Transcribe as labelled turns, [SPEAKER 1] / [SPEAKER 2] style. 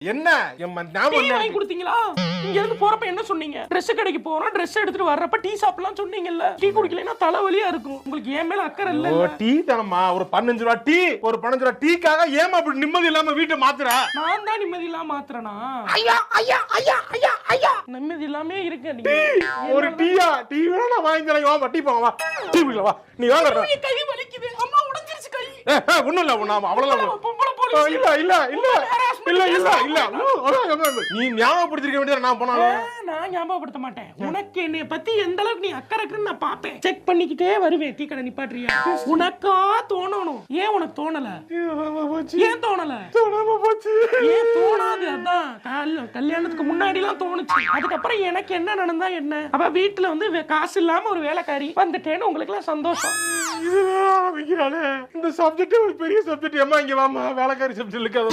[SPEAKER 1] என்ன
[SPEAKER 2] வாங்கி கொடுத்தீங்களா? இங்க இருந்து போறப்ப என்ன சொன்னீங்க? Dress கடைக்கு போறோம், Dress எடுத்துட்டு வர்றப்ப டீ சாப்பிடலாம் சொன்னீங்கல்ல. டீ குடிக்கலைன்னா தலைவலியா இருக்கும். உங்களுக்கு ஏன் மேல அக்கறை இல்ல?
[SPEAKER 1] டீ தானம்மா, ஒரு 15 ரூபா டீ, ஒரு 15 ரூபா டீக்காக ஏமா அப்படி நிம்மதி இல்லாம வீட்டை மாத்துற?
[SPEAKER 2] நான் தான் நிம்மதி இல்லாம மாத்துறேனா?
[SPEAKER 1] ஐயா ஐயா ஐயா ஐயா ஐயா
[SPEAKER 2] நிம்மதி இல்லாம இருக்க நீ.
[SPEAKER 1] ஒரு டீயா? டீ வேணா நான் வாங்கி தரேன். வா டீ போங்க வா. டீ குடிக்கலாம் வா. நீ வாங்க.
[SPEAKER 2] கை வலிக்குது. அம்மா உடைஞ்சிருச்சு கை.
[SPEAKER 1] ஒண்ணும் இல்ல ஒண்ணாம அவ்வளவுதான். இல்ல இல்ல இல்ல இல்ல இல்ல இல்ல நீ ஞாபகப்படுத்திருக்க வேண்டியது நான் போனாலும்
[SPEAKER 2] நான் ஞாபகப்படுத்த மாட்டேன். உனக்கு என்னைய பத்தி எந்த அளவுக்கு நீ அக்கறை இருக்குன்னு நான் பாப்பேன். செக் பண்ணிக்கிட்டே வருவேன். டீ கடை நிப்பாட்றியா? உனக்கா தோணணும். ஏன் உனக்கு தோணல? ஏன் தோணல? ஏன் தோணாது? அதான் கல்யாணத்துக்கு முன்னாடி எல்லாம் தோணுச்சு. அதுக்கப்புறம் எனக்கு என்ன நடந்தா என்ன? அப்ப வீட்டுல வந்து காசு இல்லாம ஒரு வேலைக்காரி வந்துட்டேன்னு உங்களுக்கு எல்லாம் சந்தோஷம்.
[SPEAKER 1] இந்த சப்ஜெக்ட் ஒரு பெரிய சப்ஜெக்ட். ஏமா இங்க வாமா, வேலைக்காரி சப்ஜெக்ட் இருக்காது.